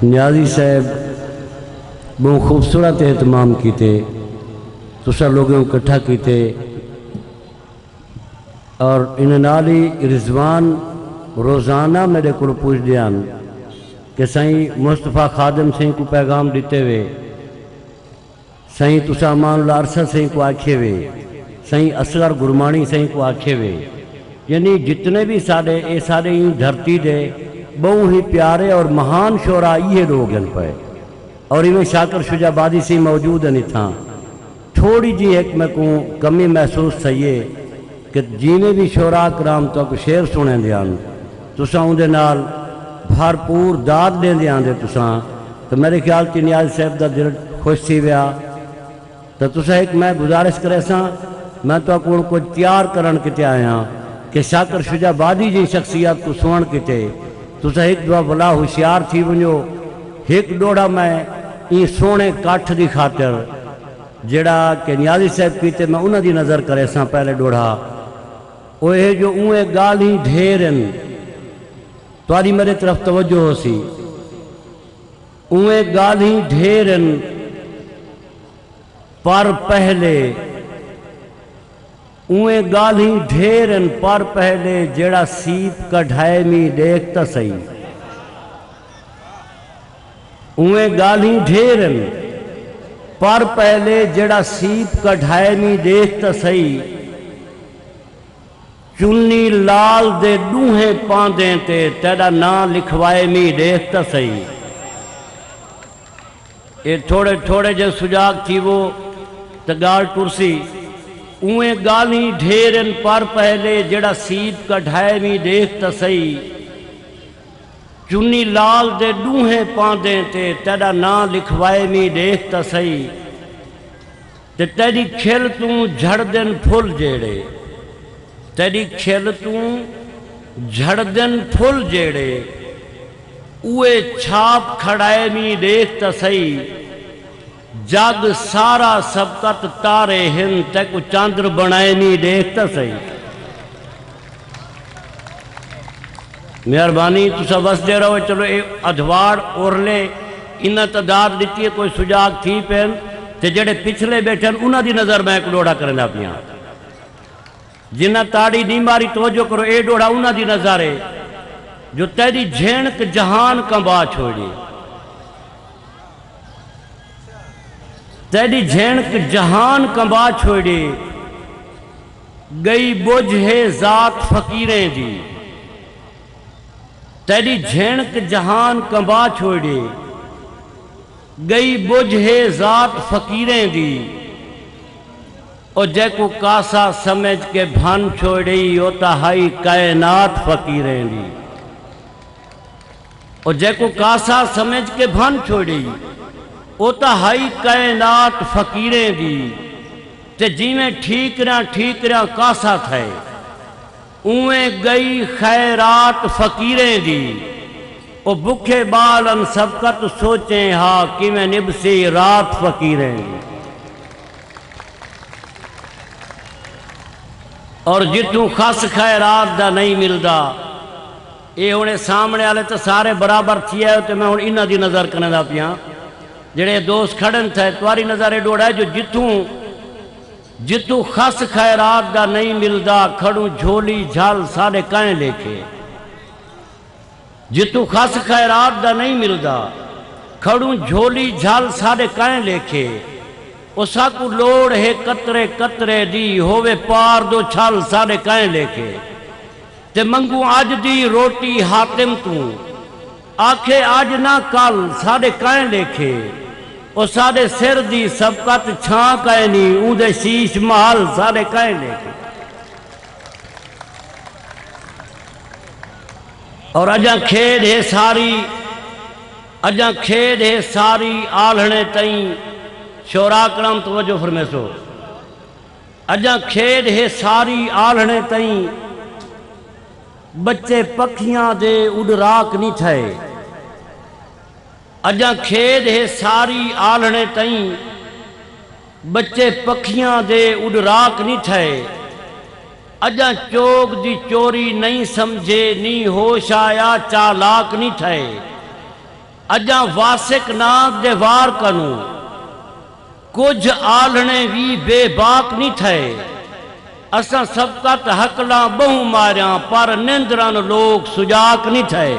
نیازی صاحب بہت خوبصورت اہتمام کیتے تسا لوگوں کٹھا کیتے اور ان نالی رضوان روزانہ میرے کو پوچھ دیان کہ سائیں مصطفیٰ خادم سائیں کو پیغام دیتے ہوئے سائیں تسا امان اللہ عرصہ سائیں کو آکھے ہوئے سائیں اصغر گرمانی سائیں کو آکھے ہوئے یعنی جتنے بھی سارے دھرتی دے بہو ہی پیارے اور مہان شعراء یہ لوگ ہیں پہ اور انہیں شاکر شجاع آبادی سے موجود ہیں تھا تھوڑی جی ایک میں کو کمی محسوس سہیے کہ جینے بھی شعراء کرام تو کو شعر سنے دیان تساں اندے نال بھرپور داد دیں دیان دے تساں تو میرے خیال تی نیاز صاحب دا دل خوش سی ویا تو تساں ایک میں گزارش کرے ساں میں تو کو تیار کرن کتے آیا کہ شاکر شجاع آبادی جی شخصیت کو سوڑ کتے تسا ایک دعا بلا ہوشیار تھی ونجو ایک ڈوڑا میں این سونے کاٹھ دی خاطر جڑا کہ نیازی صاحب کیتے میں انہاں دی نظر کرے ساں پہلے ڈوڑا وہ ہے جو اوے گالی ڈھیرن تواری میرے طرف توجہ ہو سی اوے گالی ڈھیرن پر پہلے اوے گالی ڈھیرن پر پہلے جڑا سیپ کڑھائے می دیکھتا سہی اوے گالی ڈھیرن پر پہلے جڑا سیپ کڑھائے می دیکھتا سہی چنی لال دے ڈوہیں پاندیں تے تیرا نا لکھوائے می دیکھتا سہی یہ تھوڑے جو سجاگ تھی وہ تگار کرسی اوے گالی ڈھیرن پر پہلے جڑا سیپ کڑھائے می دیکھتا سہی چنی لال دے ڈوہیں پاندیں تے تیرا نا لکھوائے می دیکھتا سہی تے تیری کھل توں جھڑ دن پھل جیڑے تیری کھل توں جھڑ دن پھل جیڑے اوے چھاپ کھڑائے می دیکھتا سہی جگ سارا سبقت تارے ہن تے کو چاندر بنائے نہیں دیکھتا سہی مہربانی تسا بس دے رہو چلو اے ادھوار اورلے انہاں تعداد دیتی ہے کوئی سجاگ تھی پہن تے جڑے پچھلے بیٹھن انہاں دی نظر میں ایک ڈوڑا کرنا پیاں جنہ تاڑی نہیں ماری توجہ کرو اے ڈوڑا انہاں دی نظر ہے جو تیری جھینک جہان کمبا چھوڑی تیری جھینک جہان کمبا چھوڑی گئی بوجھ ہے ذات فقیریں دی تیری جھینک جہان کمبا چھوڑی گئی بوجھ ہے ذات فقیریں دی اور جے کو کاسا سمجھ کے بھن چھوڑی ہوتا ہائی کائنات فقیریں دی اور جے کو کاسا سمجھ کے بھن چھوڑی اوتا ہائی کائنات فقیریں دی تے جی میں ٹھیکریاں کاسا تھے اویں گئی خیرات فقیریں دی او بکھے بالن سبقت سوچیں ہاں کہ میں نبسی رات فقیریں دی اور جتوں خاص خیرات دا نہیں ملدا اے انہیں سامنے آلے تو سارے برابر تھی ہے تو میں انہاں دی نظر کرنے دا پیاں جڑے دوست کھڑن تھے تواری نظر ڈوڑا ہے جو جتوں خاص خیرات دا نہیں ملدا کھڑوں جھولی جھال سارے کائیں لے کے جتوں خاص خیرات دا نہیں ملدا کھڑوں جھولی جھال سارے کائیں لے کے اسا کو لوڑ ہے قطرے قطرے دی ہووے پار دو چھال سارے کائیں لے کے تے منگو آج دی روٹی حاتم تو آکھے آج نہ کل سارے کائیں لے کے او سارے سر دی سبقت چھاں کائیں نہیں اون دے شیش محل سارے کائیں لے کے اور اجاں کھیڑ ہے ساری آلھنے تائیں شعراء کرام توجہ فرمے سو اجاں کھیڑ ہے ساری آلھنے تائیں بچے پکھیاں دے اڈراک نہیں تھے اجاں کھیڑ ہے ساری آلھنے تائیں بچے پکھیاں دے اڈراک نہیں تھے اجاں چوک دی چوری نہیں سمجھے نی ہوش آیا چالاک نہیں تھے اجاں واسق ناک دے وار کنوں کچھ آلھنے بھی بے باک نہیں تھے اساں سبقت حقلاں بہوں ماریاں پر نندران لوگ سجاک نہیں تھے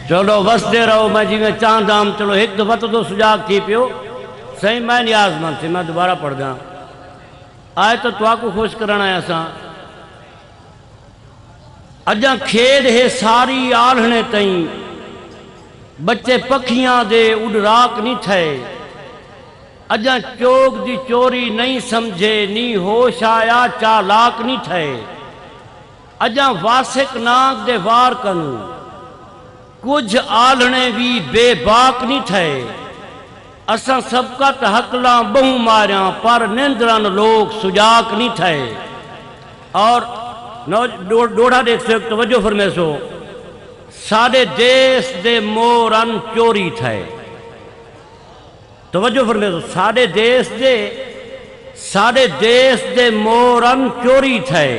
چلو وسدے رہو میں جی میں چاندام چلو ایک دفعہ تو سجاک تھی پیو صحیح میں نیاز مند سے میں دوبارہ پڑھ داں آئے تو کو خوش کرنا ہے اساں اجاں کھیڈ ہے ساری آلھنے تئیں بچے پکھیاں دے اڈراک نہیں تھے اجاں چوک دی چوری نہیں سمجھے نی ہوش آیا چالاک نہیں تھے اجاں واسق ناک دے وار کنوں کچھ آلھنے بھی بے باک نہیں تھے اساں سبقت حقلاں بہوں ماریاں پر نندران لوگ سجاک نہیں تھے اور ڈوڑا دیکھ سے توجہ فرمے سو ساڑے دیس دے مورن چوری تھے توجہ فرمے سو ساڑے دیس دے مورن چوری تھے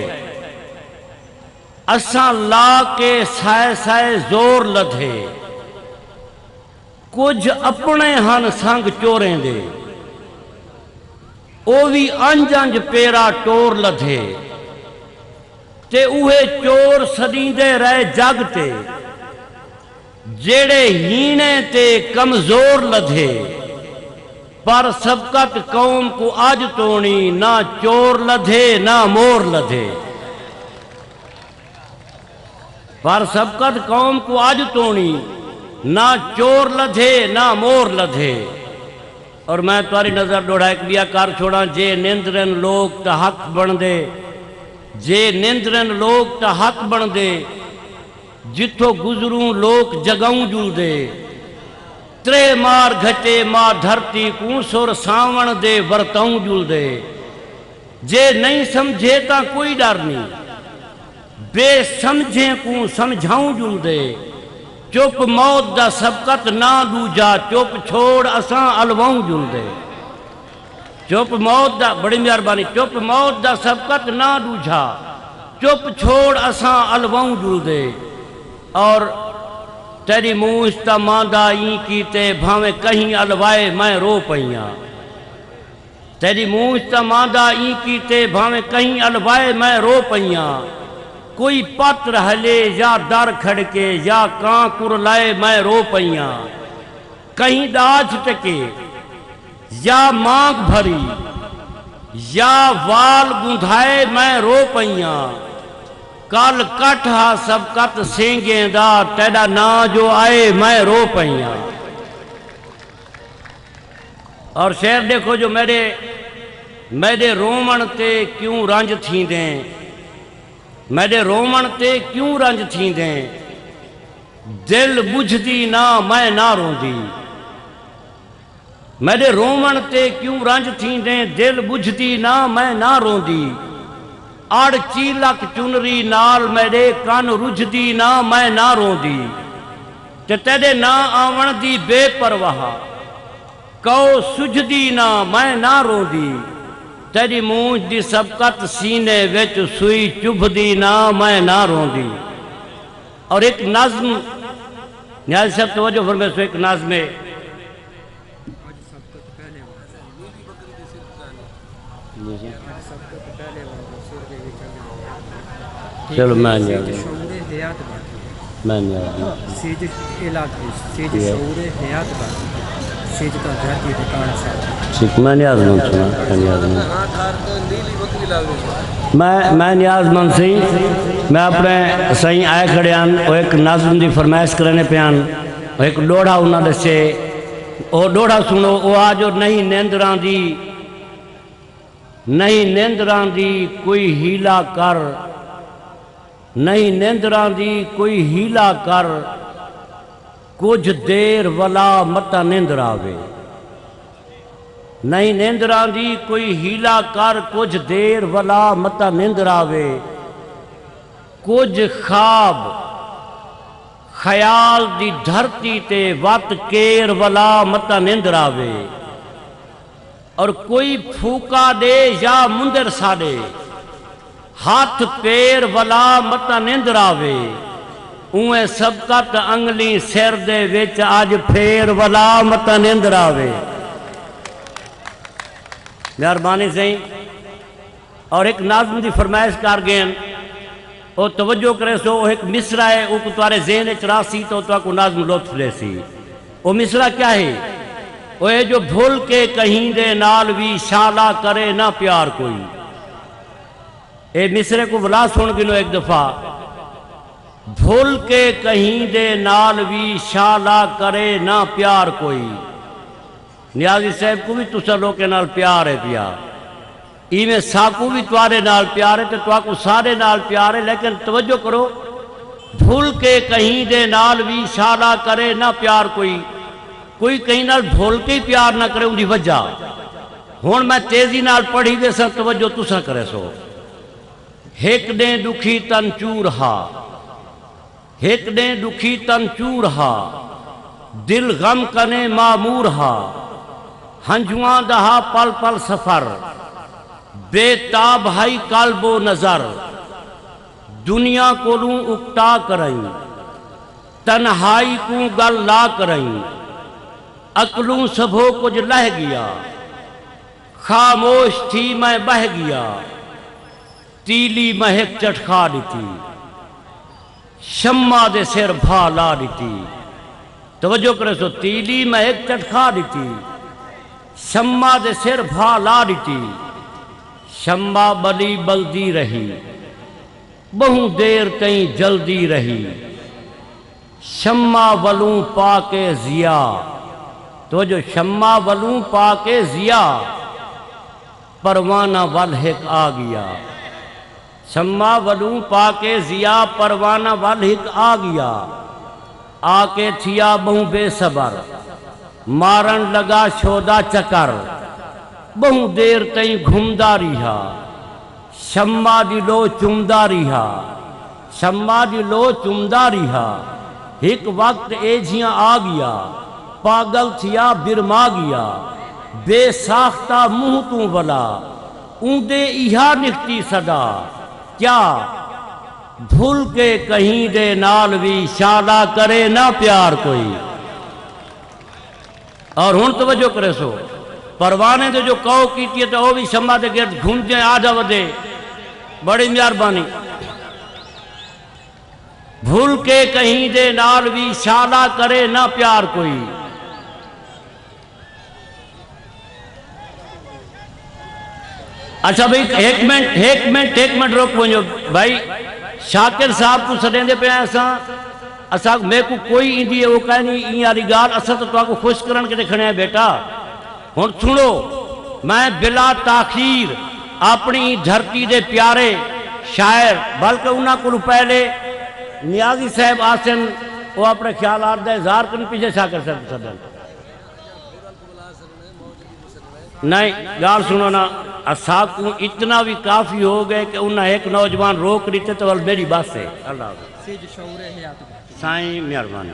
اساں لا کے سائے سائے زور لدھے کچھ اپنے ہن سنگ چوریں دے او بھی انج انج پیرا ٹور لدھے تے اوہے چور سدیں دے رہے جگ تے جیڑے ہینے تے کمزور لدھے پر سبقت قوم کو آج تونی نہ چور لدھے نہ مور لدھے پر سبقت قوم کو آج تونی نہ چور لدھے نہ مور لدھے اور میں تمہاری نظر ڈوڑا ایک بیا کار چھوڑا جے نندرن لوگ تا حق بن دے جے نندرن لوگ تا حق بن دے جتھو گزروں لوگ جگاؤں جل دے ترے مار گھٹے ماں دھرتی کون سور ساون دے ورتاؤں جل دے جے نہیں سمجھے تا کوئی ڈر نہیں بے سمجھیں کو سمجھاؤں جل دے چپ موت دا سبقت نہ دوجا چپ چھوڑ اساں الواؤں جل دے چپ موت دا بڑی مہربانی چپ موت دا سبقت نہ دوجا چپ چھوڑ اساں الواؤں جل دے اور تیری موشتا ماندہ این کیتے بھاویں کہیں الوائے میں رو پئیاں تیری موشتا ماندہ این کیتے بھاویں کہیں الوائے میں رو پئیاں کوئی پت رہلے یا در کھڑکے یا کان کر لائے میں رو پئیاں کہیں داج ٹکے یا مانگ بھری یا وال گندھائے میں رو پئیاں کال کٹھا سبقت سینگیں دا تیڑا نا جو آئے میں رو پئیاں اور شعر دیکھو جو میرے رومن تے کیوں رنج تھیں دیں میرے رومن تے کیوں رنج تھیں دیں دل بجھ دی نا میں نہ رون دی میرے رومن تے کیوں رنج تھیں دیں دل بجھ دی نا میں نہ رون دی آڑ چیلک چنری نال میرے کان رجھ دی نا میں نہ رون دی تے تیرے نا آون دی بے پرواہ کو سجھ دی نا میں نہ رون دی تیری مونج دی سبقت سینے وچ سوئی چبھ دی نا میں نہ رون دی اور ایک نظم نیاز صاحب توجہ فرمے سو ایک نظم ہے چلو میں نہیں سیج علاق سیج شعور حیات بات سیج کا دھرتی دکان ساتھ میں نیاز مند سنا میں نیاز مند سی میں اپنے سائیں آئے کھڑے آن وہ ایک نظم دی فرمائش کرنے پہ آن وہ ایک ڈوڑا انہاں دسے وہ ڈوڑا سنو وہ آجو نہیں نیندران دی کوئی ہیلا کر نہیں نیندران دی کوئی ہیلا کر کچھ دیر ولا متا نیندر آوے نہیں نیندران دی کوئی ہیلا کر کچھ دیر ولا متا نیندر آوے کچھ خواب خیال دی دھرتی تے وقت کیر ولا متا نیندر آوے اور کوئی پھوکا دے یا مندر ساڑے ہاتھ پیر ولا متا نیندر آوے اویں سبقت انگلی سر دے وچ آج پھیر ولا متا نیندر آوے مہربانی سے اور ایک ناظم دی فرمائش کر گئے او توجہ کرے سو وہ ایک مصرع ہے وہ تمہارے ذہن چراسی تو کو ناظم لطف لے سی وہ مصرع کیا ہے وہ ہے جو بھول کے کہیں دے نال بھی شالا کرے نہ پیار کوئی اے مصرع کو بلا سن گنو ایک دفعہ بھول کے کہیں دے نال بھی شالا کرے نہ پیار کوئی نیازی صاحب کو بھی تسا لوکے نال پیار ہے پیا ایویں ساکو بھی توارے نال پیار ہے تو تو کو سارے نال پیار ہے لیکن توجہ کرو بھول کے کہیں دے نال بھی شالا کرے نہ پیار کوئی کہیں نال بھول کے ہی پیار نہ کرے ان دی وجہ ہون میں تیزی نال پڑھی دے سا توجہ تسا کرے سو ایک نے دکھی تن چور ہا ایک نے دکھی تن چور ہا دل غم کنے معمور ہا ہنجوان دہا پل پل سفر بے تاب ہائی قلب و نظر دنیا کو لوں اکتا کریں تنہائی کو گل لا کریں عقلوں سبھو کچھ لہ گیا خاموش تھی میں بہ گیا تیلی مہک چٹکھا دیتی شمع دے سر بھا لا دیتی توجہ کرے سو تیلی مہک چٹکھا دیتی شمع دے سر بھا لا دیتی شمع بلی بلدی رہی بہو دیر تئیں جلدی رہی شمع ولوں پا کے ضیا تو جو شمع ولوں پا کے ضیا پروانہ والہک آ گیا شمع ولوں پا کے ضیا پروانہ والہک آ گیا آ کے تھیا بہو بے صبر مارن لگا شودا چکر بہو دیر تئیں گھمدا رہا شمع دی لو چمدا رہا شمع دی لو چمدا رہا ایک وقت ایجیاں آ گیا پاگل تھیا برما گیا بے ساختہ منہ تو ولا اوندے ایہا نکتی صدا کیا بھول کے کہیں دے نال بھی شالا کرے نہ پیار کوئی اور ہون توجہ کرے سو پروانے دے جو کہو کیتی ہے تو وہ بھی شمع دے گرد گھوم جائیں آجا ودے بڑی مہربانی بھول کے کہیں دے نال بھی شالا کرے نہ پیار کوئی اچھا بھائی ایک منٹ روک ونجو بھائی شاکر صاحب کو سڑیں دے پہ ایسا میں کو کوئی اندی ہے وہ کہہ نہیں این آری گال اصلا تو کو خوش کرن کے دیکھنے ہیں بیٹا ہون سنو میں بلا تاخیر اپنی دھرتی دے پیارے شاعر بلکہ انہاں کو پہلے نیازی صاحب آسن وہ اپنے خیالات دے اظہار کرنے پیچھے شاکر صاحب صدر نہیں گال سنو نا اصحاب کو اتنا بھی کافی ہو گئے کہ انہاں ایک نوجوان روک لیتے تو میری بات سے اللہ حافظ سائیں مہربانی